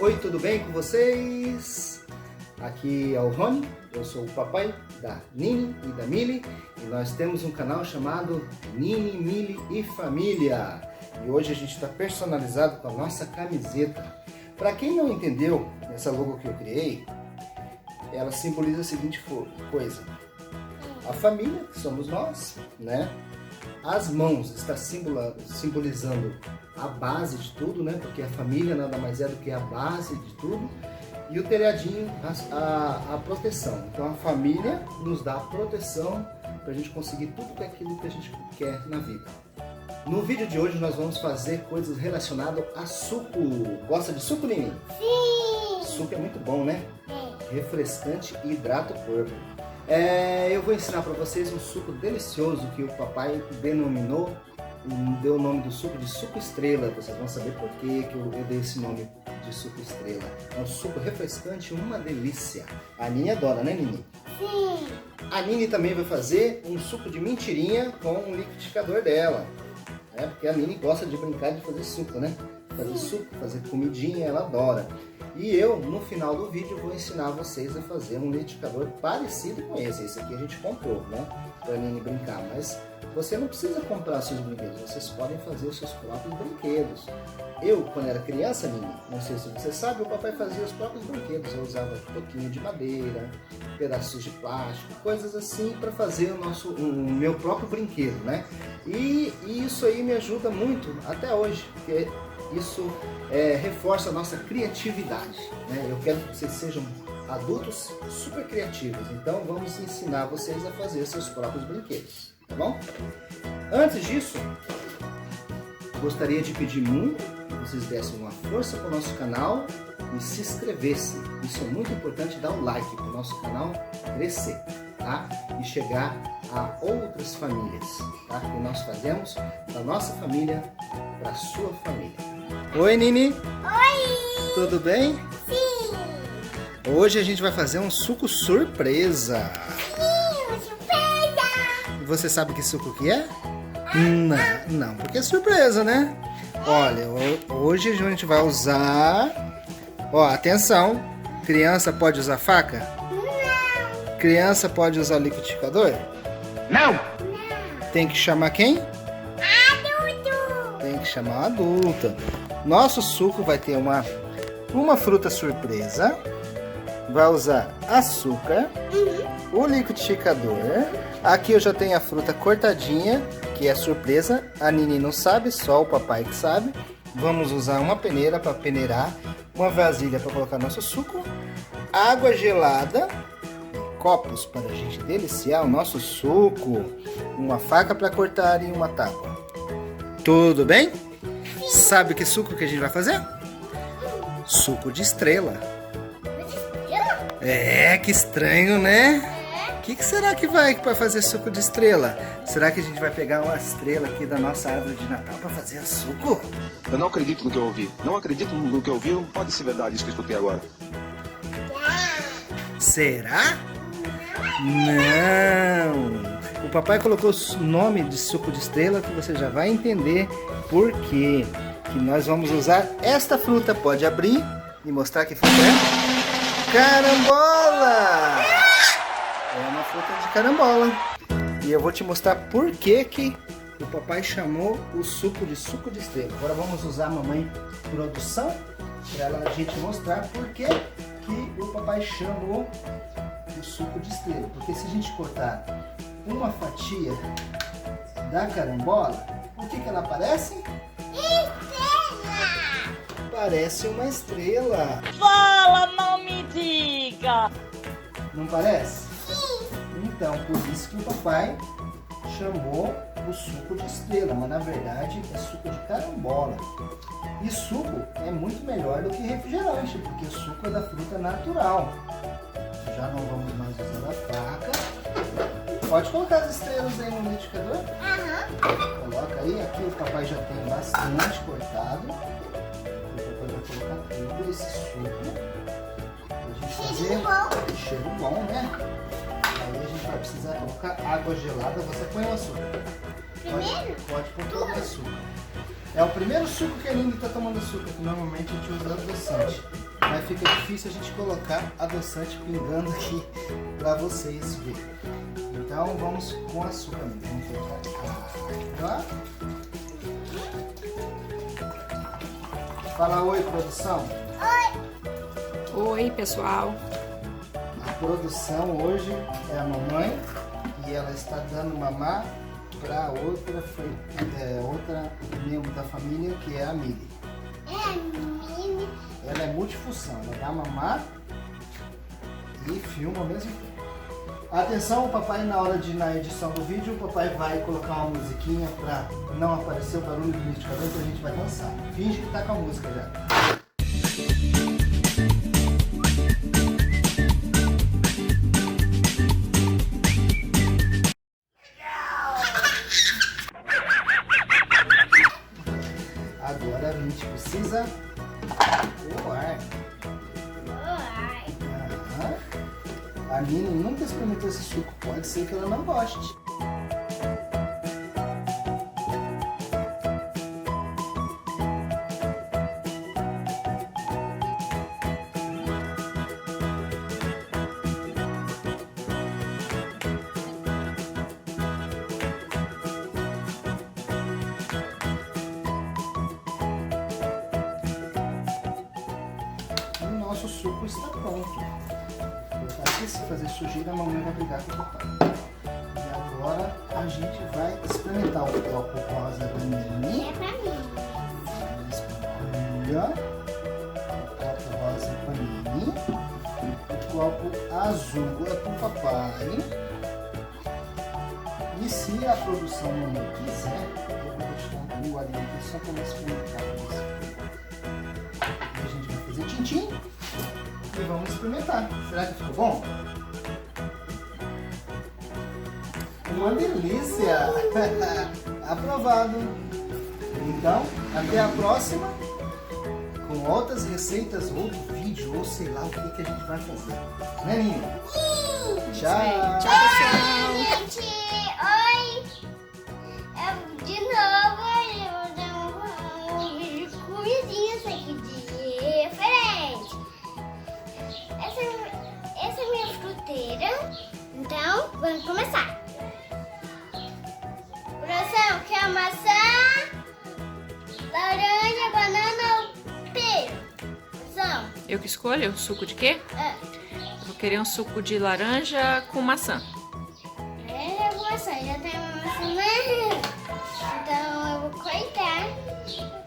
Oi, tudo bem com vocês? Aqui é o Rony, eu sou o papai da Nini e da Mili e nós temos um canal chamado Nini, Mili e Família. E hoje a gente está personalizado com a nossa camiseta. Para quem não entendeu, essa logo que eu criei, ela simboliza a seguinte coisa: a família, que somos nós, né? As mãos está simbolizando a base de tudo, né? Porque a família nada mais é do que a base de tudo. E o telhadinho, a proteção. Então a família nos dá a proteção para a gente conseguir tudo aquilo que a gente quer na vida. No vídeo de hoje nós vamos fazer coisas relacionadas a suco. Gosta de suco, Nini? Sim! Suco é muito bom, né? É. Refrescante e hidrata o corpo. Eu vou ensinar para vocês um suco delicioso que o papai denominou, deu o nome do suco de suco estrela. Vocês vão saber por que eu dei esse nome de suco estrela. É um suco refrescante, uma delícia. A Nini adora, né, Nini? Sim! A Nini também vai fazer um suco de mentirinha com o liquidificador dela. Porque a Nini gosta de brincar de fazer suco, né? Fazer suco, fazer comidinha, ela adora. E eu, no final do vídeo, vou ensinar vocês a fazer um liquidificador parecido com esse. Esse aqui a gente comprou, né? Pra Nini brincar. Mas você não precisa comprar seus brinquedos. Vocês podem fazer os seus próprios brinquedos. Eu, quando era criança, Nini, não sei se você sabe, o papai fazia os próprios brinquedos. Eu usava toquinho de madeira, pedaços de plástico, coisas assim para fazer o meu próprio brinquedo, né? E isso aí me ajuda muito até hoje, porque isso reforça a nossa criatividade, né? Eu quero que vocês sejam adultos super criativos, então vamos ensinar vocês a fazer seus próprios brinquedos, tá bom? Antes disso, gostaria de pedir muito que vocês dessem uma força para o nosso canal e se inscrevessem. Isso é muito importante, dar um like para o nosso canal crescer, tá? E chegar a outras famílias, tá? Que nós fazemos da nossa família para a sua família. Oi, Nini! Oi! Tudo bem? Sim! Hoje a gente vai fazer um suco surpresa. Sim, surpresa! E você sabe que suco que é? Não, porque é surpresa, né? Olha, hoje a gente vai usar... Ó, atenção! Criança pode usar faca? Não! Criança pode usar liquidificador? Não! Tem que chamar quem? Adulto! Tem que chamar a adulta. Nosso suco vai ter uma fruta surpresa. Vai usar açúcar, o liquidificador. Aqui eu já tenho a fruta cortadinha, que é surpresa. A Nini não sabe, só o papai que sabe. Vamos usar uma peneira para peneirar, uma vasilha para colocar nosso suco, água gelada, copos para a gente deliciar o nosso suco, uma faca para cortar e uma tábua. Tudo bem? Sabe que suco que a gente vai fazer? Suco de estrela. Que estranho, né? O que será que vai para fazer suco de estrela? Será que a gente vai pegar uma estrela aqui da nossa árvore de Natal para fazer suco? Eu não acredito no que eu ouvi. Não acredito no que eu ouvi. Não pode ser verdade isso que eu escutei agora. Será? Não! O papai colocou o nome de suco de estrela que você já vai entender por quê. Que nós vamos usar esta fruta. Pode abrir e mostrar que fruta é? Carambola! É uma fruta de carambola. E eu vou te mostrar por que o papai chamou o suco de estrela. Agora vamos usar a mamãe produção para a gente mostrar por que o papai chamou o suco de estrela. Porque se a gente cortar uma fatia da carambola, o que ela parece? Estrela! Parece uma estrela. Fala, não me diga! Não parece? Sim! Então, por isso que o papai chamou o suco de estrela, mas na verdade é suco de carambola. E suco é muito melhor do que refrigerante, porque suco é da fruta natural. Já não vamos mais usar a faca. Pode colocar as estrelas aí no liquidificador? Coloca aí, aqui o papai já tem bastante cortado. O papai vai colocar tudo esse suco pra gente fazer. Cheiro bom! Cheiro bom, né? Aí a gente vai precisar colocar água gelada. Você põe o açúcar. Primeiro? Pode pôr todo o açúcar. É o primeiro suco que a Nini está tomando açúcar, que normalmente a gente usa adoçante. mas fica difícil a gente colocar adoçante pingando aqui para vocês verem. Então vamos com açúcar mesmo. Vamos colocar água. Fala oi, produção. Oi, pessoal. A produção hoje é a mamãe e ela está dando mamar para outra membro da família, que é a Mili. Ela é multifunção, ela dá mamar e filma ao mesmo tempo. Atenção, o papai, na edição do vídeo, o papai vai colocar uma musiquinha para não aparecer o barulho do liquidificador, então a gente vai dançar. Finge que tá com a música já. Agora a gente precisa coar. A Nini nunca experimentou esse suco, pode ser que ela não goste. O nosso suco está pronto. Se fazer sujeira, a mamãe vai brigar com o papai. E agora a gente vai experimentar o copo rosa da Nini. É pra mim. Olha, o copo rosa para Nini. O copo azul é para o papai. E se a produção não quiser, eu vou deixar um golinho aqui só para experimentar com você. A gente vai fazer tintim. E vamos experimentar. Será que ficou bom? Uma delícia! Aprovado! Então, até a próxima com outras receitas, outro vídeo, ou sei lá o que a gente vai fazer. Né, Nini? Tchau! Tchau, pessoal! Gente, oi! De novo, eu vou dar um vídeo de coisinhas aqui diferente. Essa é a minha fruteira. Então, vamos começar. Produção, quer maçã, laranja, banana ou pera? Produção. Eu que escolho o suco de quê? Eu vou querer um suco de laranja com maçã. É maçã, já tem uma maçã, né? Então eu vou cortar.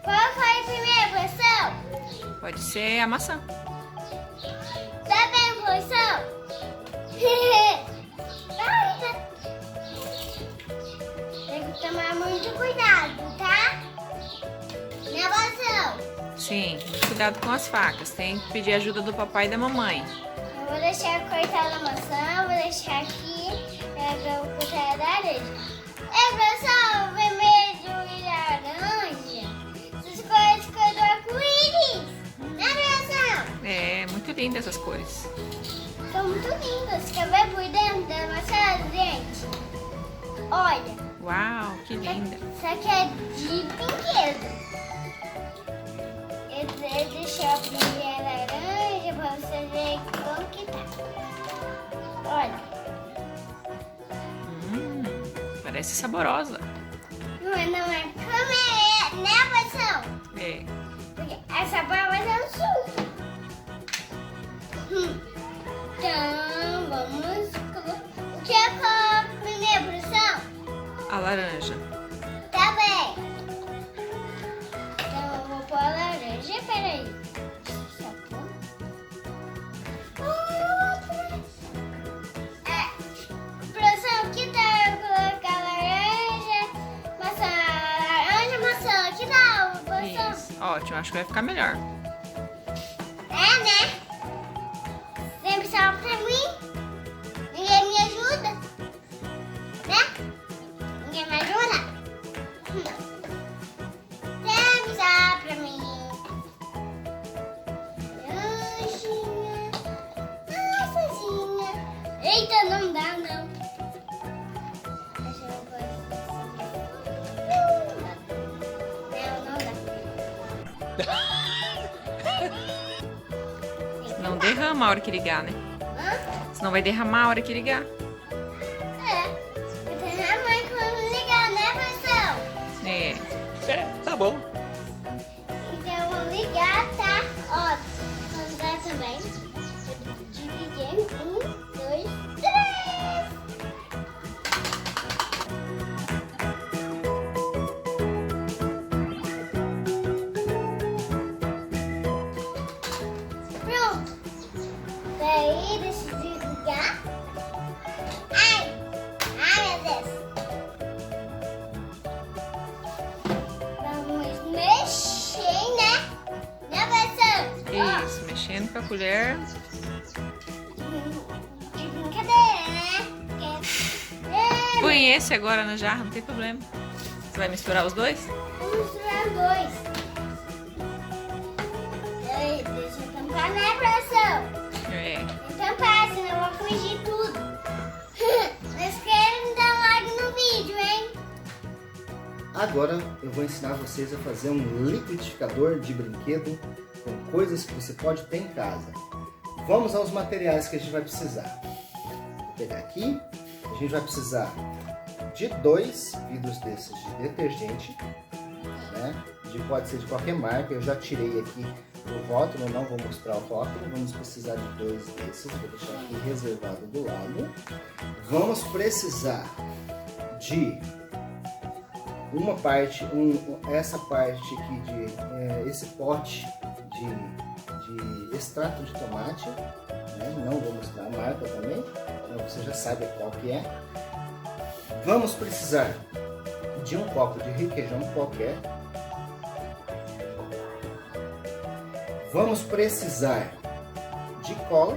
Qual foi a primeira produção? Pode ser a maçã. Tá bem, produção? Tem que tomar muito cuidado, tá? Na maçã. Sim, cuidado com as facas. Tem que pedir ajuda do papai e da mamãe. Eu vou deixar cortar a maçã, vou deixar aqui, eu vou cortar a laranja. Produção, vermelho e laranja, essas cores do arco-íris, né, produção? É, muito linda essas cores. São muito lindas, quer ver por dentro da maçã, gente? Olha, Uau, que linda. isso aqui é de brinquedo. Eu deixei a primeira laranja pra você ver como que tá. Olha. Parece saborosa. Não é comer, né, produção? É. Porque essa barra vai ser um suco. Então, vamos... O que é a primeira produção? A laranja. Tá bem. Então, eu vou pôr a laranja. Peraí. Produção, que tal eu colocar laranja, maçã? Que tal, produção? Isso. Ótimo, acho que vai ficar melhor. É, né? Sempre só pra mim. Ninguém me ajuda. Né? Ninguém me ajuda. Sempre só pra mim. Laranjinha. Sozinha. Eita, não dá, não. Deixa eu pôr assim. Não dá. derrama a hora que ligar, né? Senão vai derramar a hora que ligar. Vai derramar quando ligar, né, pessoal? É. Tá bom. Então eu vou ligar, tá? Ó, vamos dar também. Vou dividir em 1, 2, 3. Pronto. Daí, deixa eu desligar. Ai, meu Deus. Vamos mexer, né, pessoal? Isso, mexendo com a colher. De brincadeira, né? Põe esse agora na jarra, não tem problema. Você vai misturar os dois? Vamos misturar os dois. Ei, deixa eu tampar, né, professor? É. Tampar, senão eu vou corrigir tudo. Mas querem dar um like no vídeo, hein? Agora eu vou ensinar vocês a fazer um liquidificador de brinquedo com coisas que você pode ter em casa. Vamos aos materiais que a gente vai precisar. Vou pegar aqui, a gente vai precisar de 2 vidros desses de detergente, né? Pode ser de qualquer marca, eu já tirei aqui o rótulo, não vou mostrar o rótulo, vamos precisar de 2 desses, vou deixar aqui reservado do lado. Vamos precisar de uma parte, essa parte aqui de esse pote de extrato de tomate, né? Não vou mostrar a marca também, então você já sabe qual que é. Vamos precisar de um copo de requeijão qualquer. Vamos precisar de cola.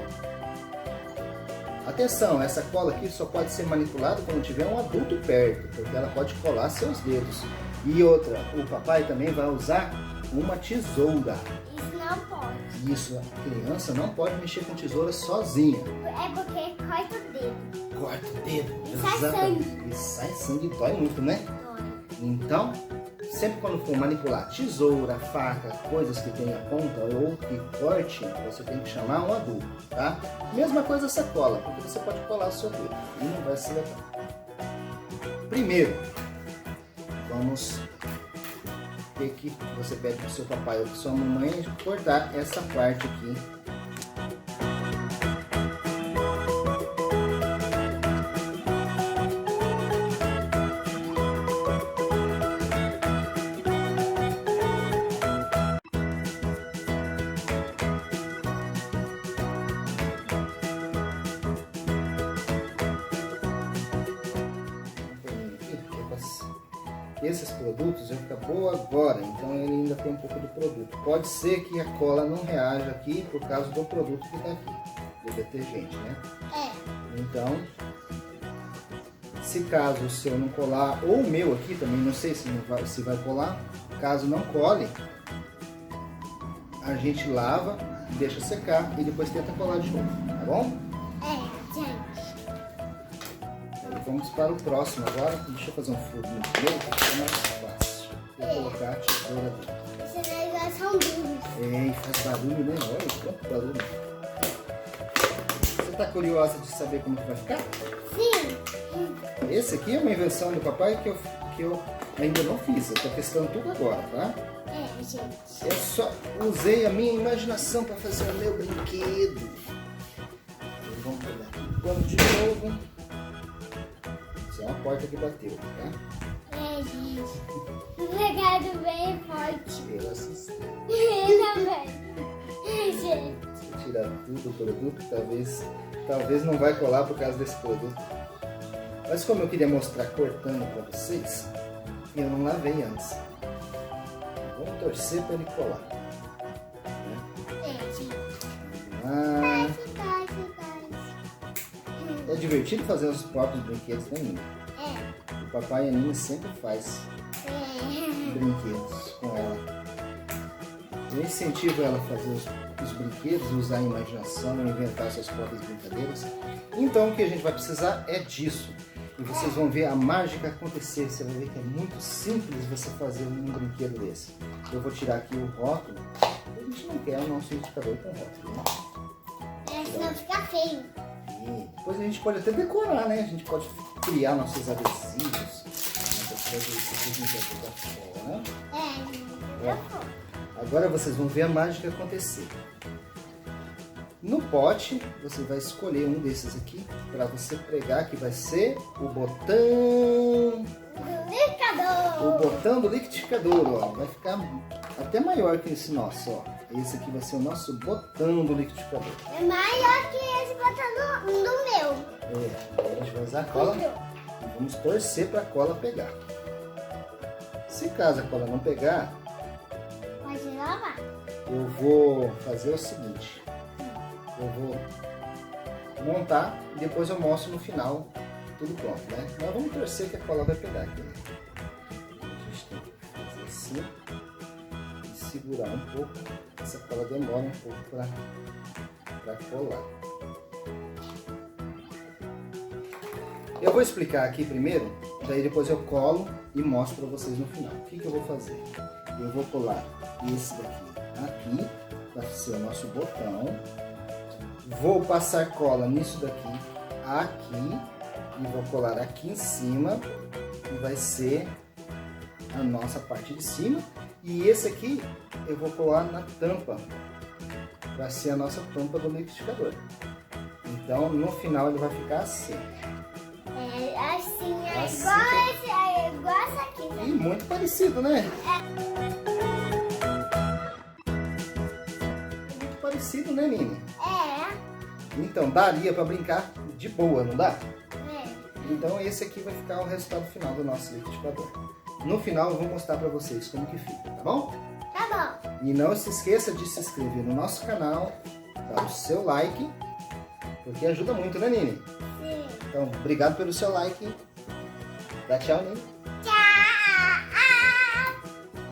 Atenção, essa cola aqui só pode ser manipulada quando tiver um adulto perto, porque ela pode colar seus dedos. E outra, o papai também vai usar uma tesoura. Isso não pode. Isso, a criança não pode mexer com tesoura sozinha. É porque corta o dedo. Corta o dedo. E sai sangue. E sai sangue, dói muito, né? Dói. Então, sempre quando for manipular tesoura, faca, coisas que tenha ponta ou que corte, você tem que chamar um adulto, tá? Mesma coisa essa cola, porque você pode colar o seu dedo e não vai se levar. Primeiro, vamos ter que você pede para o seu papai ou para sua mamãe cortar essa parte aqui. Esses produtos já acabou agora, então ele ainda tem um pouco de produto. Pode ser que a cola não reaja aqui por causa do produto que está aqui, do detergente, né? Então, se caso o seu não colar, ou o meu aqui também, não sei se vai colar, caso não cole, a gente lava, deixa secar e depois tenta colar de novo, tá bom? Gente. Vamos para o próximo agora. Deixa eu fazer um furo no meio, que fica mais fácil. Vou colocar a tesoura dentro. Esses negócios são duros. Faz barulho, né? Olha quanto barulho. Você está curiosa de saber como que vai ficar? Sim. Esse aqui é uma invenção do papai que eu ainda não fiz. Eu estou testando tudo agora, tá? Gente. Eu só usei a minha imaginação para fazer o meu brinquedo. Então, vamos pegar aqui o pano de novo. É uma porta que bateu, tá? Gente. O legado bem forte. Eu assisti. Eu também. Gente. Vou tirar tudo o produto, talvez não vai colar por causa desse produto. Mas como eu queria mostrar cortando para vocês, eu não lavei antes. Vamos torcer para ele colar. Gente. É divertido fazer os próprios brinquedos, né, Nina? O papai e a Nina sempre faz brinquedos com ela. Eu incentivo ela a fazer os brinquedos, usar a imaginação, inventar suas próprias brincadeiras. Então o que a gente vai precisar é disso. E vocês vão ver a mágica acontecer. Você vai ver que é muito simples você fazer um brinquedo desse. Eu vou tirar aqui o rótulo. A gente não quer o nosso liquidificador com rótulo, né? senão fica feio. E depois a gente pode até decorar, né? A gente pode criar nossos adesivos. Agora vocês vão ver a mágica acontecer. No pote, você vai escolher um desses aqui para você pregar, que vai ser o botão Liquidificador. O botão do liquidificador, ó. Vai ficar até maior que esse nosso, ó. Esse aqui vai ser o nosso botão do liquidificador. É maior que esse botão do meu. Aí a gente vai usar a cola e vamos torcer para a cola pegar. Se caso a cola não pegar, Pode lavar. eu vou fazer o seguinte. Eu vou montar e depois eu mostro no final tudo pronto, né? Mas vamos torcer que a cola vai pegar aqui, né? A gente tem que fazer assim e segurar um pouco. Essa cola demora um pouco para colar. Eu vou explicar aqui primeiro, daí depois eu colo e mostro para vocês no final. O que eu vou fazer? Eu vou colar esse daqui aqui, vai ser o nosso botão. Vou passar cola nisso daqui, aqui, e vou colar aqui em cima, e vai ser a nossa parte de cima. E esse aqui eu vou colar na tampa, vai ser a nossa tampa do liquidificador. Então no final ele vai ficar assim. É assim, é Assim igual essa aqui. Né? E muito parecido, né? Muito parecido, né, Nini? É. Então daria para brincar de boa, não dá? É. Então esse aqui vai ficar o resultado final do nosso liquidificador. No final eu vou mostrar para vocês como que fica, tá bom? Tá bom. E não se esqueça de se inscrever no nosso canal, dar o seu like, porque ajuda muito, né, Nini? Sim. Então, obrigado pelo seu like. Dá tchau, Nini. Tchau.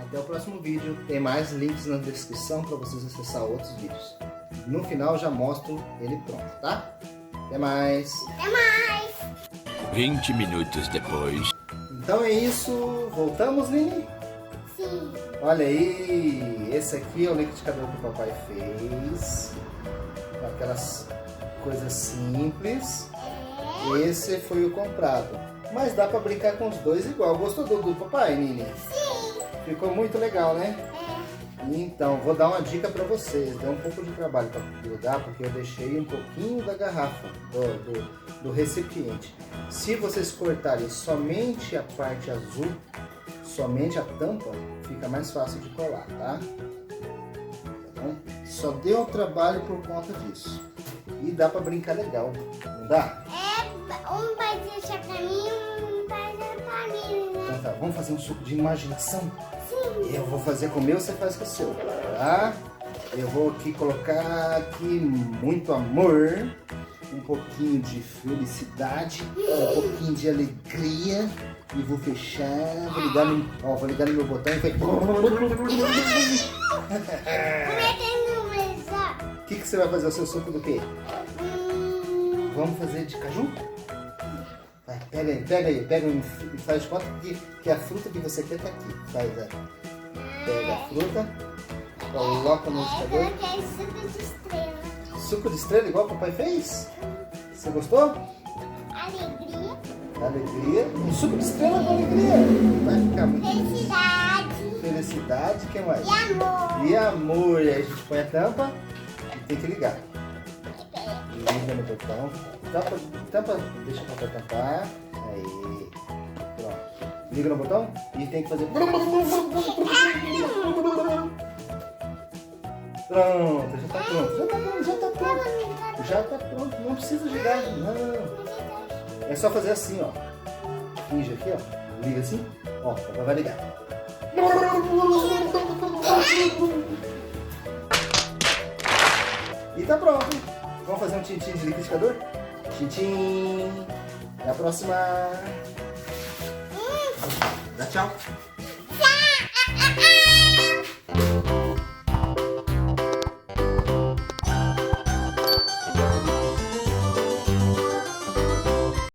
Até o próximo vídeo. Tem mais links na descrição para vocês acessar outros vídeos. No final eu já mostro ele pronto, tá? Até mais. Até mais. 20 minutos depois. Então é isso. Voltamos, Nini? Sim. Olha aí. Esse aqui é o liquidificador que o papai fez. Com aquelas coisas simples. Esse foi o comprado. Mas dá pra brincar com os dois igual. Gostou do papai, Nini? Sim. Ficou muito legal, né? É. Então, vou dar uma dica pra vocês. Deu um pouco de trabalho pra grudar, porque eu deixei um pouquinho da garrafa, do recipiente. Se vocês cortarem somente a parte azul, somente a tampa, fica mais fácil de colar, tá? Tá bom? Só deu trabalho por conta disso. E dá pra brincar legal, não dá? Um vai deixar pra mim, um vai deixar pra mim, né? Então tá, vamos fazer um suco de imaginação? Sim. Eu vou fazer com o meu, você faz com o seu, tá? Eu vou aqui colocar aqui muito amor, um pouquinho de felicidade, um pouquinho de alegria e vou fechar, vou ligar no meu botão e vai... O que você vai fazer o seu suco do quê? Vamos fazer de caju? Vai, pega aí e faz conta que a fruta que você quer tá aqui. Faz, pega a fruta, coloca no liquidificador. Eu quero suco de estrela. Suco de estrela igual o papai fez? Você gostou? Alegria. Alegria. Um suco de estrela com alegria. Vai ficar muito Felicidade. Felicidade, o que mais? E amor. E amor. E aí a gente põe a tampa e tem que ligar. Liga no botão. Tampa, deixa o papai tampar. Aí. Pronto. Liga no botão e tem que fazer. Pronto, já tá pronto. Já tá pronto. Não precisa girar. Não. É só fazer assim, ó. Finge aqui, ó. Liga assim. Ó, o papai vai ligar. E tá pronto. Vamos fazer um tintim de liquidificador? Tintim. Até a próxima. Dá tchau. Tchau.